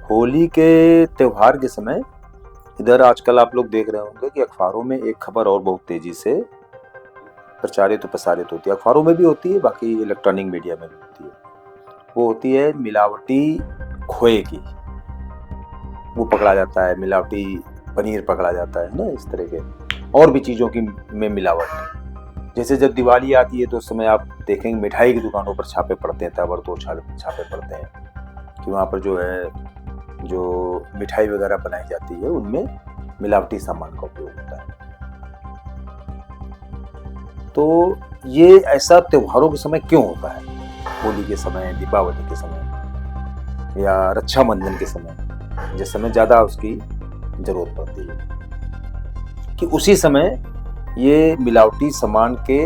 होली के त्योहार के समय इधर आजकल आप लोग देख रहे होंगे कि अखबारों में एक खबर और बहुत तेजी से प्रचारित और प्रसारित होती है। अखबारों में भी होती है, बाकी इलेक्ट्रॉनिक मीडिया में भी होती है। वो होती है मिलावटी खोए की। वो पकड़ा जाता है, मिलावटी पनीर पकड़ा जाता है ना, इस तरह के और भी चीज़ों की में मिलावट। जैसे जब दिवाली आती है तो उस समय आप देखेंगे मिठाई की दुकानों पर छापे पड़ते हैं, ताबड़तोड़ छापे पड़ते हैं कि वहाँ पर जो मिठाई वगैरह बनाई जाती है उनमें मिलावटी सामान का उपयोग होता है। तो ये ऐसा त्योहारों के समय क्यों होता है? होली के समय, दीपावली के समय या रक्षाबंधन के समय, जिस समय ज्यादा उसकी जरूरत पड़ती है, कि उसी समय ये मिलावटी सामान के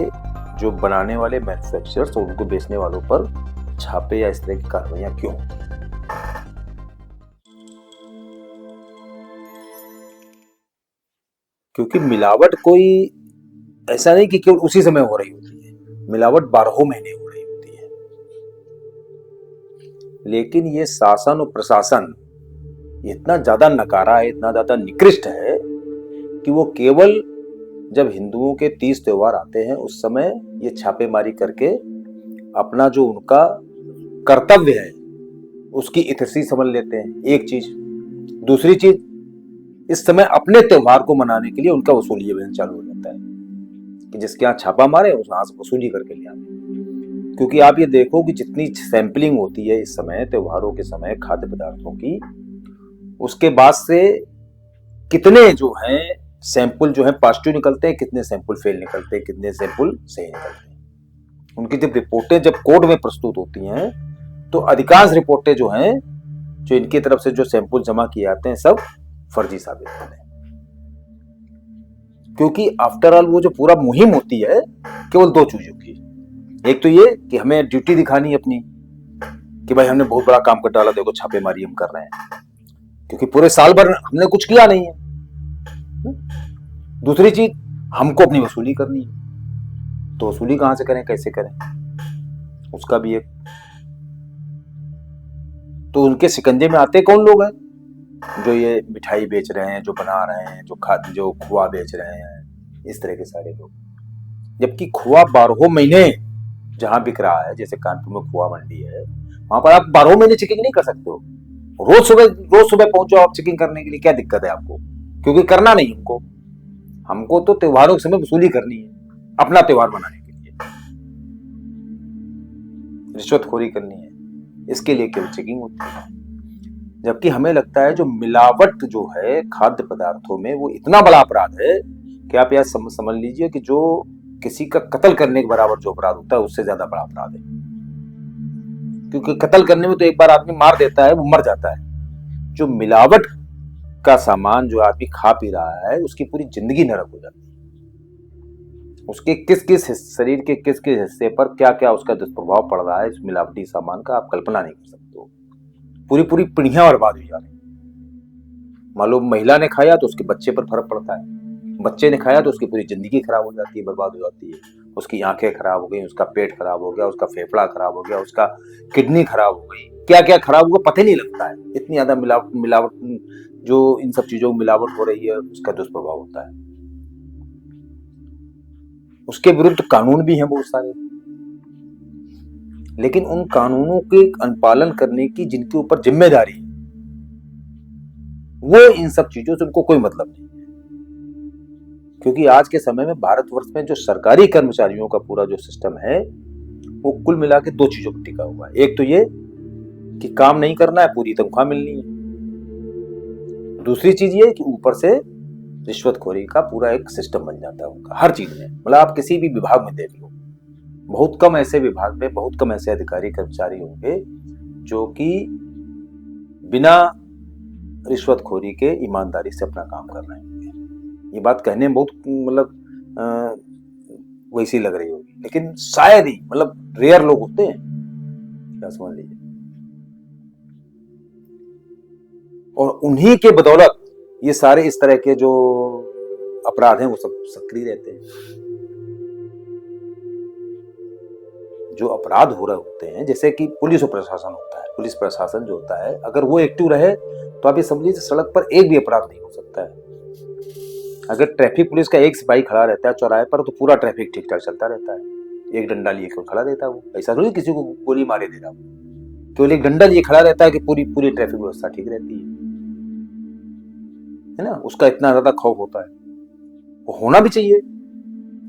जो बनाने वाले मैन्युफैक्चरर्स और उनको बेचने वालों पर छापे या इस तरह की कार्रवाइयां क्यों होती है? क्योंकि मिलावट कोई ऐसा नहीं कि केवल उसी समय हो रही होती है, मिलावट 12 महीने हो रही होती है। लेकिन ये शासन और प्रशासन इतना ज्यादा नकारा है, इतना ज्यादा निकृष्ट है कि वो केवल जब हिंदुओं के 30 त्योहार आते हैं उस समय ये छापेमारी करके अपना जो उनका कर्तव्य है उसकी इतसी समझ लेते हैं। एक चीज। दूसरी चीज, इस समय अपने त्योहार को मनाने के लिए उनका वसूली अभियान चालू हो जाता है कि जिसके यहाँ छापा मारे उस वहां से वसूली करके ले आते। क्योंकि आप ये देखो कि जितनी सैंपलिंग होती है इस समय त्योहारों के समय खाद्य पदार्थों की, उसके बाद से कितने जो हैं सैंपल जो है पॉजिटिव निकलते हैं, कितने सैंपल फेल निकलते हैं, कितने सैंपल सही निकलते हैं। उनकी जब रिपोर्टें जब कोर्ट में प्रस्तुत होती हैं तो अधिकांश रिपोर्टें जो हैं, जो इनकी तरफ से जो सैंपल जमा किए जाते हैं, सब फर्जी साबित होते हैं। क्योंकि आफ्टर ऑल वो जो पूरा मुहिम होती है केवल दो चीजों की। एक तो ये कि हमें ड्यूटी दिखानी है अपनी कि भाई हमने बहुत बड़ा काम कर डाला, देखो छापेमारी हम कर रहे हैं, क्योंकि पूरे साल भर हमने कुछ किया नहीं है। दूसरी चीज, हमको अपनी वसूली करनी है। तो वसूली कहां से करें, कैसे करें, उसका भी एक। तो उनके शिकंजे में आते कौन लोग हैं? जो ये मिठाई बेच रहे हैं, जो बना रहे हैं, जो खोआ बेच रहे हैं, इस तरह के सारे लोग। जबकि खोआ 12 महीने जहां बिक रहा है, जैसे कानपुर में खोआ मंडी है, वहां पर आप 12 महीने चेकिंग नहीं कर सकते हो। रोज सुबह पहुंचो आप चेकिंग करने के लिए, क्या दिक्कत है आपको? क्योंकि करना नहीं हमको तो त्योहारों के समय वसूली करनी है, अपना त्योहार मनाने के लिए रिश्वतखोरी करनी है, इसके लिए केवल चेकिंग होती है। जबकि हमें लगता है जो मिलावट जो है खाद्य पदार्थों में वो इतना बड़ा अपराध है कि आप यह समझ लीजिए कि जो किसी का कत्ल करने के बराबर जो अपराध होता है उससे ज्यादा बड़ा अपराध है। क्योंकि कत्ल करने में तो एक बार आदमी मार देता है, वो मर जाता है। जो मिलावट का सामान जो आदमी खा पी रहा है उसकी पूरी जिंदगी नरक हो जाती है। उसके किस किस शरीर के किस किस हिस्से पर क्या क्या उसका दुष्प्रभाव पड़ रहा है इस मिलावटी सामान का, आप कल्पना नहीं कर सकते हो। पूरी पूरी पीढ़ियां बर्बाद हो जा रही। मालूम महिला ने खाया तो उसके बच्चे पर फर्क पड़ता है, बच्चे ने खाया तो उसकी पूरी जिंदगी खराब हो जाती है, बर्बाद हो जाती है। उसकी आंखें खराब हो गई, उसका पेट खराब हो गया, उसका फेफड़ा खराब हो गया, उसका किडनी खराब हो गई, क्या क्या खराब हुआ पता ही नहीं लगता है। इतनी ज्यादा मिलावट जो इन सब चीजों में मिलावट हो रही है उसका दुष्प्रभाव होता है। उसके विरुद्ध कानून भी हैं बहुत सारे, लेकिन उन कानूनों के अनुपालन करने की जिनके ऊपर जिम्मेदारी है वो इन सब चीजों से उनको कोई मतलब नहीं। क्योंकि आज के समय में भारतवर्ष में जो सरकारी कर्मचारियों का पूरा जो सिस्टम है वो कुल मिला के दो चीजों पर टिका हुआ है। एक तो ये कि काम नहीं करना है, पूरी तनख्वाह मिलनी है। दूसरी चीज ये कि ऊपर से रिश्वतखोरी का पूरा एक सिस्टम बन जाता है उनका हर चीज में। मतलब आप किसी भी विभाग में देख लो, बहुत कम ऐसे विभाग में बहुत कम ऐसे अधिकारी कर्मचारी होंगे जो कि बिना रिश्वतखोरी के ईमानदारी से अपना काम कर रहे होंगे। ये बात कहने में बहुत मतलब वैसी लग रही होगी, लेकिन शायद ही मतलब रेयर लोग होते हैं, क्या समझ लीजिए। और उन्हीं के बदौलत ये सारे इस तरह के जो अपराध हैं वो सब सक्रिय रहते हैं। जो अपराध हो रहे होते हैं, जैसे कि पुलिस और प्रशासन होता है, पुलिस प्रशासन जो होता है, अगर वो एक्टिव रहे तो आप ये समझिए सड़क पर एक भी अपराध नहीं हो सकता है। अगर ट्रैफिक पुलिस का एक सिपाही खड़ा रहता है चौराहे पर तो पूरा ट्रैफिक ठीक ठाक चलता रहता है। एक डंडा लिए खड़ा रहता है वो, ऐसा थोड़ी किसी को गोली मारे देगा वो, केवल एक डंडा लिए खड़ा रहता है कि पूरी पूरी ट्रैफिक व्यवस्था ठीक रहती है ना। उसका इतना ज्यादा खौफ होता है, वो होना भी चाहिए,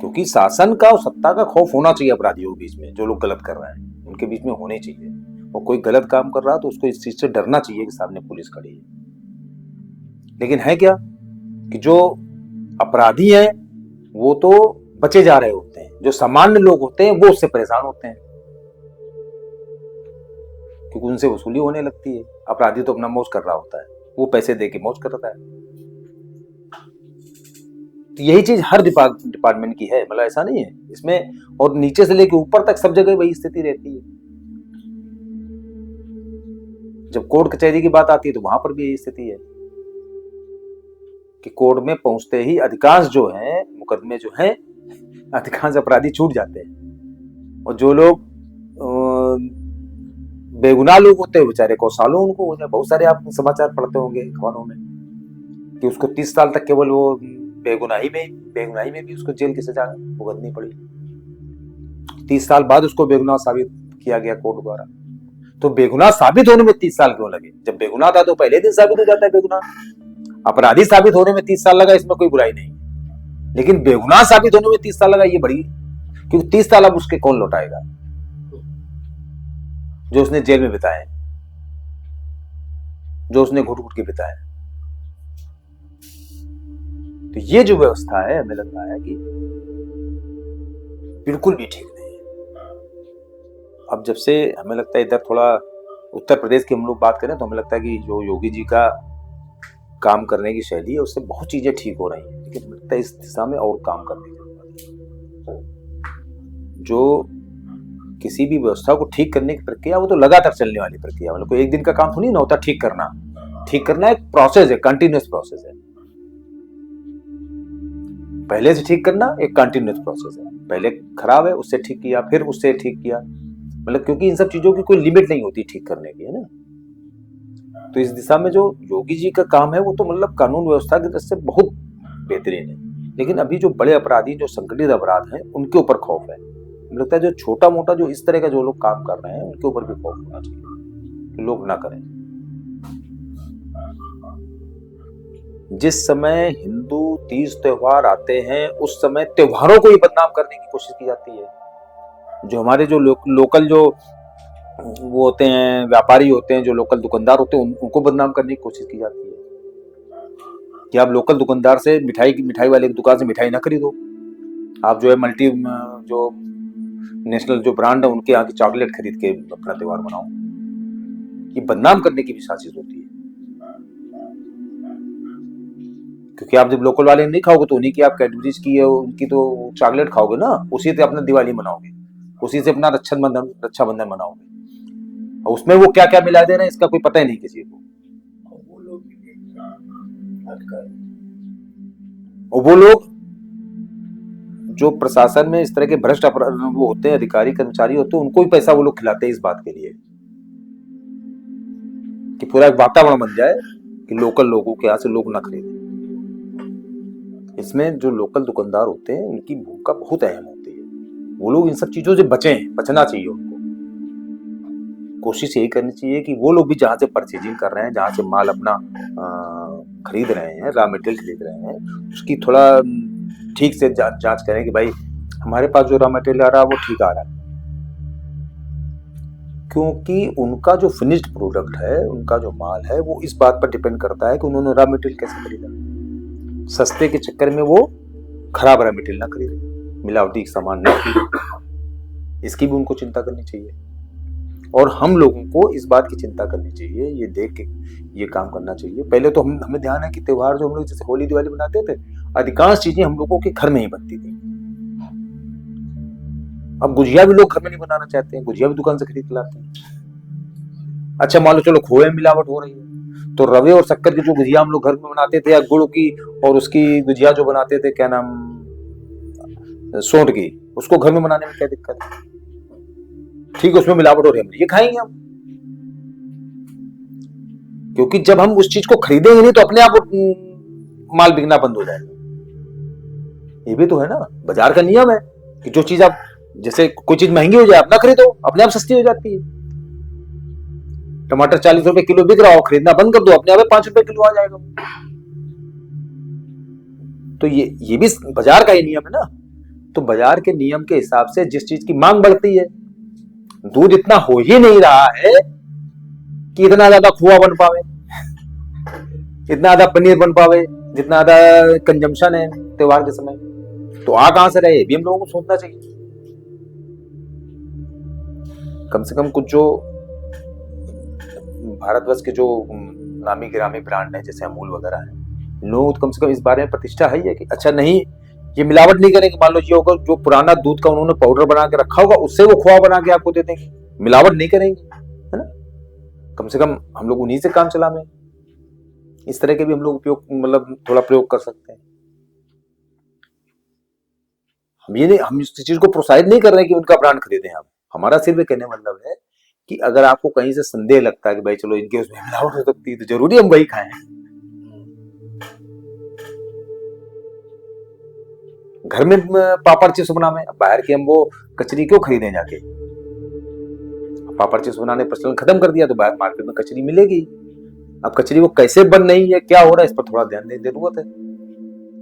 क्योंकि शासन का और सत्ता का खौफ होना चाहिए अपराधियों के बीच में। जो लोग गलत कर रहे हैं उनके बीच में होने चाहिए, और कोई गलत काम कर रहा है तो उसको इस चीज से डरना चाहिए कि सामने पुलिस खड़ी है। लेकिन है क्या कि जो अपराधी हैं वो तो बचे जा रहे होते हैं, जो सामान्य लोग होते हैं वो उससे परेशान होते हैं, क्योंकि उनसे वसूली होने लगती है। अपराधी तो अपना मौज कर रहा होता है, वो पैसे दे के मौज कर रहा है। तो यही चीज हर डिपार्टमेंट की है, मतलब ऐसा नहीं है इसमें, और नीचे से लेके ऊपर तक सब जगह वही स्थिति रहती है। जब कोर्ट कचहरी की बात आती है तो वहां पर भी यही स्थिति है कि कोर्ट में पहुंचते ही अधिकांश जो है मुकदमे जो है, अधिकांश अपराधी छूट जाते हैं, और जो लोग बेगुनाह लोग होते हैं बेचारे को सालों उनको हो जाए। बहुत सारे आप समाचार पढ़ते होंगे अखबारों में कि उसको 30 साल तक केवल वो बेगुनाही में भी उसको जेल की सजा भुगतनी पड़ी। 30 साल बाद उसको बेगुनाह साबित किया गया कोर्ट द्वारा। तो बेगुनाह साबित होने में 30 साल क्यों लगे? जब बेगुनाह था तो पहले दिन साबित हो जाता है बेगुनाह। अपराधी साबित होने में 30 साल लगा, इसमें कोई बुराई नहीं, लेकिन बेगुनाह साबित होने में 30 साल लगा, ये बड़ी, क्योंकि 30 साल अब उसके कौन लौटाएगा जो उसने जेल में बिताए, जो उसने घुट घुट के बिताए। तो ये जो व्यवस्था है हमें लग रहा है कि बिल्कुल भी ठीक नहीं है। अब जब से हमें लगता है इधर थोड़ा उत्तर प्रदेश की हम लोग बात करें तो हमें लगता है कि जो योगी जी का काम करने की शैली है उससे बहुत चीजें ठीक हो रही हैं, लेकिन हमें लगता है इस दिशा में और काम करने की जरूरत है। जो किसी भी व्यवस्था को ठीक करने की प्रक्रिया वो तो लगातार चलने वाली प्रक्रिया, मतलब कोई एक दिन का काम थोड़ी ना होता। ठीक करना एक प्रोसेस है, कंटिन्यूअस प्रोसेस है। पहले से ठीक करना एक कंटिन्यूअस प्रोसेस है। पहले खराब है, उससे ठीक किया, फिर उससे ठीक किया, मतलब क्योंकि इन सब चीजों की कोई लिमिट नहीं होती ठीक करने की, है ना। तो इस दिशा में जो योगी जी का काम है वो तो मतलब कानून व्यवस्था की दृष्टि से बहुत बेहतरीन है। लेकिन अभी जो बड़े अपराधी, जो संगठित अपराध हैं, उनके ऊपर खौफ है। मुझे लगता है जो छोटा मोटा जो इस तरह का जो लोग काम कर रहे हैं उनके ऊपर भी खौफ होना चाहिए, लोग ना करें। जिस समय हिंदू तीज त्योहार आते हैं उस समय त्योहारों को ही बदनाम करने की कोशिश की जाती है। जो हमारे जो लोकल जो वो होते हैं, व्यापारी होते हैं, जो लोकल दुकानदार होते हैं, उनको बदनाम करने की कोशिश की जाती है कि आप लोकल दुकानदार से मिठाई वाले की दुकान से मिठाई ना खरीदो, आप जो है मल्टी जो नेशनल जो ब्रांड है उनके यहाँ की चॉकलेट खरीद के अपना त्योहार मनाओ। ये बदनाम करने की भी साजिश होती है, क्योंकि आप जब लोकल वाले नहीं खाओगे तो उन्हीं की आप कैडबरीज की है उनकी तो चॉकलेट खाओगे ना, उसी से अपना दिवाली मनाओगे, उसी से अपना रक्षाबंधन मनाओगे, और उसमें वो क्या क्या मिला दे रहे हैं इसका कोई पता ही नहीं किसी को। और वो लोग जो प्रशासन में इस तरह के भ्रष्ट वो होते हैं, अधिकारी कर्मचारी होते हैं, उनको भी पैसा वो लोग खिलाते हैं इस बात के लिए कि पूरा एक वातावरण बन जाए कि लोकल लोगों के यहाँ से लोग ना खरीदें। इसमें जो लोकल दुकानदार होते हैं उनकी भूमिका बहुत अहम होती है। वो लोग इन सब चीजों से बचना चाहिए उनको। कोशिश यही करनी चाहिए कि वो लोग भी जहां से परचेजिंग कर रहे हैं, जहां से माल अपना खरीद रहे हैं, रॉ मटेरियल खरीद रहे हैं, उसकी थोड़ा ठीक से जांच करें कि भाई हमारे पास जो रॉ मटेरियल आ रहा है वो ठीक आ रहा है, क्योंकि उनका जो फिनिश्ड प्रोडक्ट है, उनका जो माल है, वो इस बात पर डिपेंड करता है कि उन्होंने रॉ मटेरियल कैसे खरीदा। सस्ते के चक्कर में वो खराब रॉ मटेरियल ना खरीदे, मिलावटी सामान ना खरीदे, इसकी भी उनको चिंता करनी चाहिए। और हम लोगों को इस बात की चिंता करनी चाहिए, ये देख के ये काम करना चाहिए। पहले तो हमें ध्यान है कि त्योहार जो हम लोग जैसे होली दिवाली मनाते थे, अधिकांश चीजें हम लोगों के घर में ही बनती थी। अब गुजिया भी लोग घर में नहीं बनाना चाहते हैं, गुजिया भी दुकान से खरीद लाते हैं। अच्छा मान लो चलो खोए में मिलावट हो रही है, तो रवे और शक्कर की जो गुजिया हम लोग घर में बनाते थे, या गुड़ की और उसकी गुजिया जो बनाते थे, क्या नाम, सोंठ की, उसको घर में बनाने में क्या दिक्कत है? ठीक है, उसमें मिलावट हो रही है, ये खाएंगे हम, क्योंकि जब हम उस चीज को खरीदेंगे नहीं तो अपने आप माल बिकना बंद हो जाएगा। ये भी तो है ना, बाजार का नियम है कि जो चीज आप, जैसे कोई चीज महंगी हो जाए आप ना खरीदो, अपने आप सस्ती हो जाती है। टमाटर 40 रुपए किलो बिक रहा हो, खरीदना बंद कर दो, अपने आप 5 रुपए किलो आ जाएगा। तो ये भी बाजार का ही नियम है ना। तो बाजार के नियम के हिसाब से जिस चीज की मांग बढ़ती है, दूध इतना हो ही नहीं रहा है कि इतना ज्यादा खोआ बन पावे, इतना ज्यादा पनीर बन पावे, जितना ज्यादा कंजम्पशन है त्योहार के समय, तो आ कहां से रहे, भी हम लोगों को सोचना चाहिए। कम से कम कुछ जो भारतवर्ष के जो नामी गिरामी ब्रांड है जैसे अमूल वगैरह है, लोग कम से कम इस बारे में प्रतिष्ठा है कि अच्छा नहीं, ये मिलावट नहीं करेंगे। मान लो ये होगा जो पुराना दूध का उन्होंने पाउडर बना के रखा होगा, उससे वो खोआ बना के आपको दे देंगे, मिलावट नहीं करेंगे, है ना। कम से कम हम लोग उन्हीं से काम चलावे, इस तरह के भी हम लोग उपयोग, मतलब थोड़ा प्रयोग कर सकते हैं। हम ये नहीं, हम इस चीज को प्रोत्साहित नहीं कर रहे हैं कि उनका ब्रांड खरीदें आप। हमारा सिर्फ कहने मतलब है कि अगर आपको कहीं से संदेह लगता है कि भाई चलो इनके उसमें मिलावट हो सकती है, तो जरूरी हम वही खाएं। घर में पापड़ चिप्स बनावे, बाहर की हम वो कचरी क्यों खरीदें जाके। पापड़ चिप्स बनाने प्रचलन खत्म कर दिया तो बाहर मार्केट में कचरी मिलेगी। अब कचरी वो कैसे बन रही है, क्या हो रहा है, इस पर थोड़ा ध्यान देने की जरूरत है,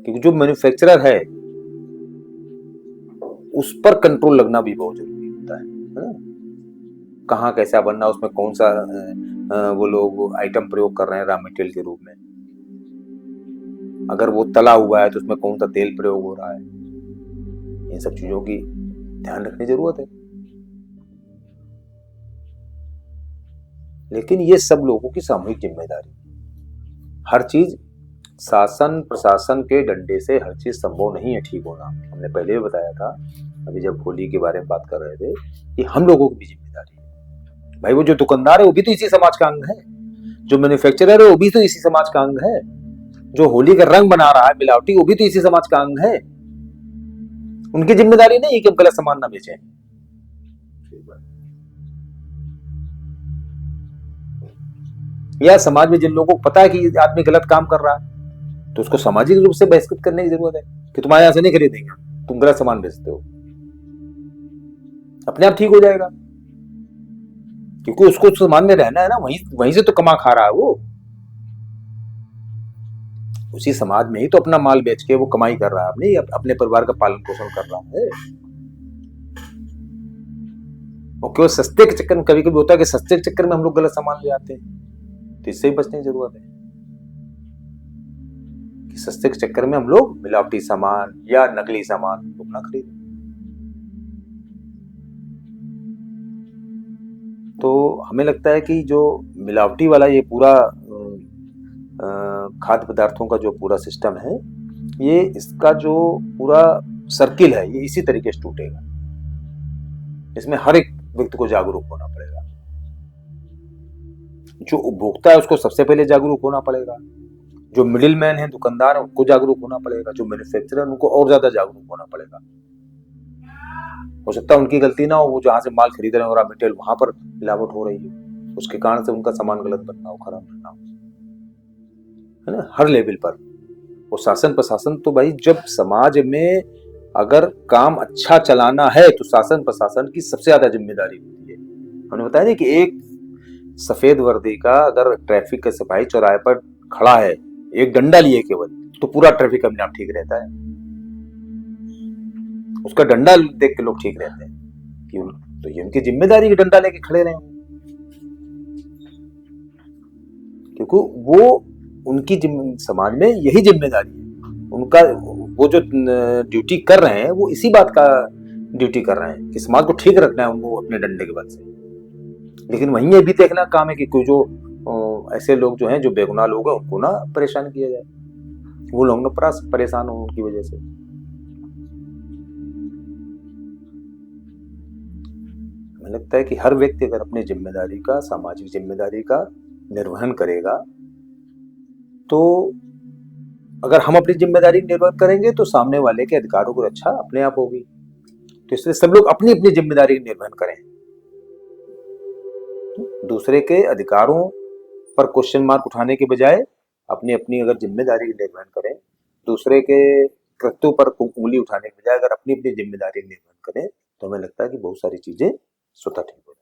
क्योंकि जो मैन्युफैक्चरर है उस पर कंट्रोल लगना भी बहुत जरूरी होता है ना। कहाँ कैसा बनना, उसमें कौन सा वो लोग आइटम प्रयोग कर रहे हैं रॉ मटेरियल के रूप में, अगर वो तला हुआ है तो उसमें कौन सा तेल प्रयोग हो रहा है, इन सब चीजों की ध्यान रखने की जरूरत है। लेकिन ये सब लोगों की सामूहिक जिम्मेदारी, हर चीज शासन प्रशासन के डंडे से हर चीज संभव नहीं है ठीक होना। हमने पहले भी बताया था, अभी जब होली के बारे में बात कर रहे थे, कि हम लोगों की भी जिम्मेदारी है। भाई वो जो दुकानदार है वो भी तो इसी समाज का अंग है, जो मैन्युफैक्चरर है वो भी तो इसी समाज का अंग है, जो होली का रंग बना रहा है मिलावटी वो भी तो इसी समाज का अंग है। उनकी जिम्मेदारी नहीं है कि हम गलत सामान ना बेचें। या समाज में जिन लोगों को पता है कि आदमी गलत काम कर रहा है तो उसको सामाजिक रूप से बहिष्कृत करने की जरूरत है कि तुम्हारे यहां से नहीं खरीदेंगे, तुम गलत सामान बेचते हो। अपने आप ठीक हो जाएगा, क्योंकि उसको उस सामान में रहना है ना, वहीं से तो कमा खा रहा है वो, उसी समाज में ही तो अपना माल बेच के वो कमाई कर रहा है, अपने परिवार का पालन पोषण कर रहा है। और केवल सस्ते के चक्कर में, कभी कभी होता है कि सस्ते के चक्कर में हम लोग गलत सामान ले आते हैं, तो इससे ही बचने की जरूरत है कि सस्ते के चक्कर में हम लोग मिलावटी सामान या नकली सामान लोग ना खरीदें। तो हमें लगता है कि जो मिलावटी वाला ये पूरा खाद्य पदार्थों का जो पूरा सिस्टम है, ये इसका जो पूरा सर्किल है ये इसी तरीके से टूटेगा। इसमें हर एक व्यक्ति को जागरूक होना पड़ेगा, जो उपभोक्ता है उसको सबसे पहले जागरूक होना पड़ेगा, जो मिडिल मैन है दुकानदार है उनको जागरूक होना पड़ेगा, जो मैन्युफैक्चरर है उनको और ज्यादा जागरूक होना पड़ेगा। हो सकता है उनकी गलती ना हो, वो जहां से माल खरीद रहे हो रॉ मटेरियल वहां पर मिलावट हो रही है, उसके कारण से उनका सामान गलत बनना हो, खराब बनना हो, है ना, हर लेवल पर। और शासन प्रशासन तो भाई, जब समाज में अगर काम अच्छा चलाना है तो शासन प्रशासन की सबसे ज्यादा जिम्मेदारी होती है। हमने बताया ना कि एक सफेद वर्दी का अगर ट्रैफिक का सिपाही चौराहे पर खड़ा है एक डंडा लिए केवल, तो पूरा ट्रैफिक अपने आप ठीक रहता है। उसका डंडा देख के लोग ठीक रहते हैं, तो ये उनकी जिम्मेदारी है डंडा लेके खड़े रहे, क्योंकि वो उनकी समाज में यही जिम्मेदारी है उनका। वो जो ड्यूटी कर रहे हैं वो इसी बात का ड्यूटी कर रहे हैं कि समाज को ठीक रखना है उनको अपने डंडे के बल से। लेकिन वहीं ये भी देखना काम है कि कोई जो ऐसे लोग जो हैं, जो बेगुनाह लोग हैं, उनको ना परेशान किया जाए, वो लोग ना परेशान हो उनकी वजह से। हमें लगता है कि हर व्यक्ति अगर अपनी जिम्मेदारी का, सामाजिक जिम्मेदारी का निर्वहन करेगा, तो अगर हम अपनी जिम्मेदारी निर्वहन करेंगे तो सामने वाले के अधिकारों की रक्षा अपने आप होगी। तो इसलिए सब लोग अपनी अपनी जिम्मेदारी निर्वहन करें, दूसरे के अधिकारों पर क्वेश्चन मार्क उठाने के बजाय अपनी अपनी अगर जिम्मेदारी निर्वहन करें, दूसरे के कृत्यों पर उंगली उठाने के बजाय अगर अपनी अपनी जिम्मेदारी निर्वहन करें, तो हमें लगता है कि बहुत सारी चीजें स्वतः ठीक हो जाएंगी।